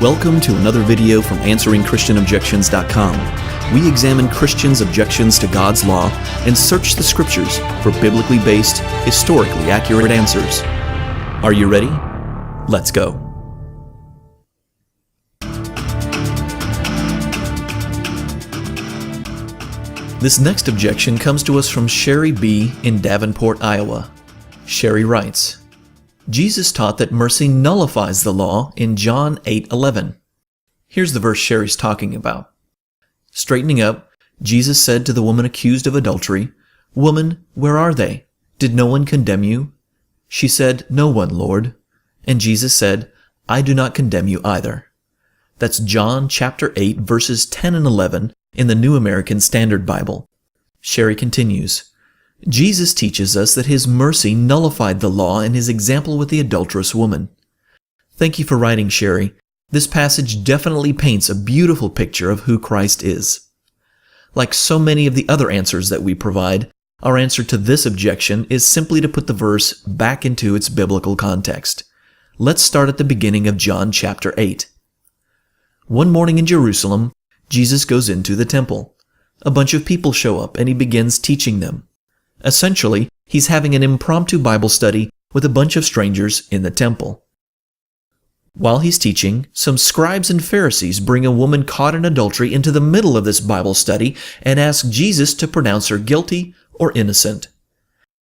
Welcome to another video from AnsweringChristianObjections.com. We examine Christians' objections to God's law and search the Scriptures for biblically based, historically accurate answers. Are you ready? Let's go. This next objection comes to us from Sherry B. in Davenport, Iowa. Sherry writes, Jesus taught that mercy nullifies the law in John 8:11. Here's the verse Sherry's talking about. Straightening up, Jesus said to the woman accused of adultery, "Woman, where are they? Did no one condemn you?" She said, "No one, Lord." And Jesus said, "I do not condemn you either." That's John chapter 8, verses 10 and 11 in the New American Standard Bible. Sherry continues, Jesus teaches us that His mercy nullified the law in His example with the adulterous woman. Thank you for writing, Sherry. This passage definitely paints a beautiful picture of who Christ is. Like so many of the other answers that we provide, our answer to this objection is simply to put the verse back into its biblical context. Let's start at the beginning of John chapter 8. One morning in Jerusalem, Jesus goes into the temple. A bunch of people show up and He begins teaching them. Essentially, He's having an impromptu Bible study with a bunch of strangers in the temple. While He's teaching, some scribes and Pharisees bring a woman caught in adultery into the middle of this Bible study and ask Jesus to pronounce her guilty or innocent.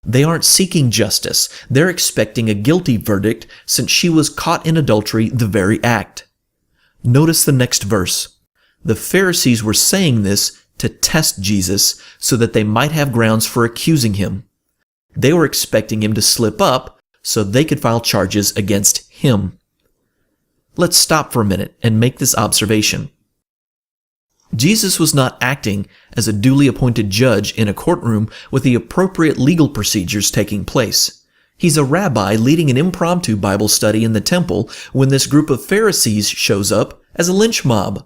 They aren't seeking justice. They're expecting a guilty verdict since she was caught in adultery the very act. Notice the next verse. The Pharisees were saying this to test Jesus so that they might have grounds for accusing Him. They were expecting Him to slip up so they could file charges against Him. Let's stop for a minute and make this observation. Jesus was not acting as a duly appointed judge in a courtroom with the appropriate legal procedures taking place. He's a rabbi leading an impromptu Bible study in the temple when this group of Pharisees shows up as a lynch mob.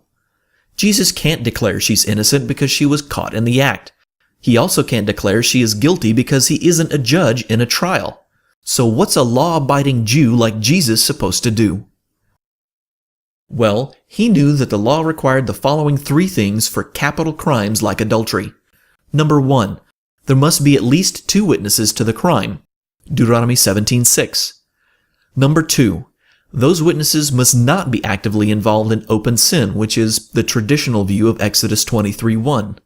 Jesus can't declare she's innocent because she was caught in the act. He also can't declare she is guilty because He isn't a judge in a trial. So what's a law-abiding Jew like Jesus supposed to do? Well, He knew that the law required the following three things for capital crimes like adultery. Number 1, there must be at least 2 witnesses to the crime. Deuteronomy 17:6. Number 2, those witnesses must not be actively involved in open sin, which is the traditional view of Exodus 23:1.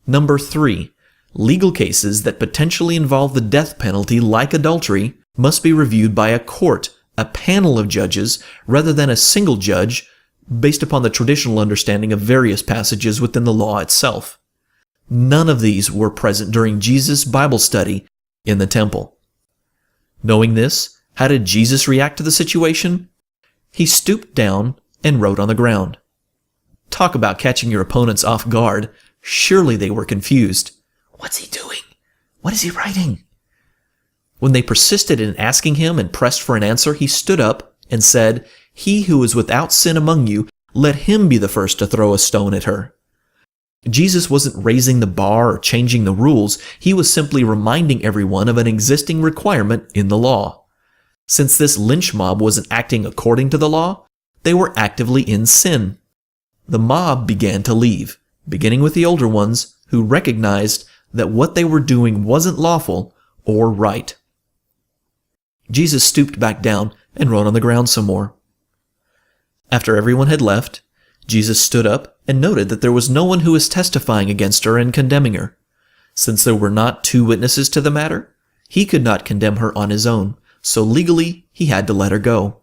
Number 3, legal cases that potentially involve the death penalty, like adultery, must be reviewed by a court, a panel of judges, rather than a single judge, based upon the traditional understanding of various passages within the law itself. None of these were present during Jesus' Bible study in the temple. Knowing this, how did Jesus react to the situation? He stooped down and wrote on the ground. Talk about catching your opponents off guard. Surely they were confused. What's He doing? What is He writing? When they persisted in asking Him and pressed for an answer, He stood up and said, "He who is without sin among you, let him be the first to throw a stone at her." Jesus wasn't raising the bar or changing the rules. He was simply reminding everyone of an existing requirement in the law. Since this lynch mob wasn't acting according to the law, they were actively in sin. The mob began to leave, beginning with the older ones who recognized that what they were doing wasn't lawful or right. Jesus stooped back down and wrote on the ground some more. After everyone had left, Jesus stood up and noted that there was no one who was testifying against her and condemning her. Since there were not 2 witnesses to the matter, He could not condemn her on His own. So legally, He had to let her go.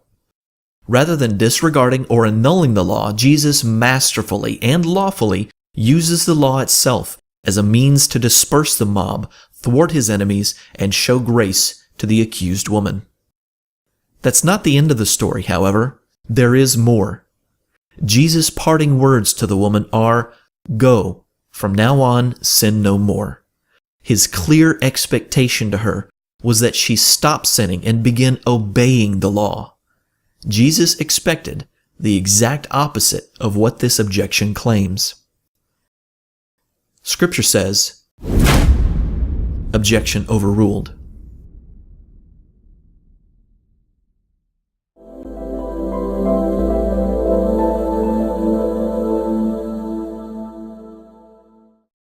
Rather than disregarding or annulling the law, Jesus masterfully and lawfully uses the law itself as a means to disperse the mob, thwart His enemies, and show grace to the accused woman. That's not the end of the story, however. There is more. Jesus' parting words to the woman are, "Go, from now on, sin no more." His clear expectation to her was that she stop sinning and begin obeying the law. Jesus expected the exact opposite of what this objection claims. Scripture says, objection overruled.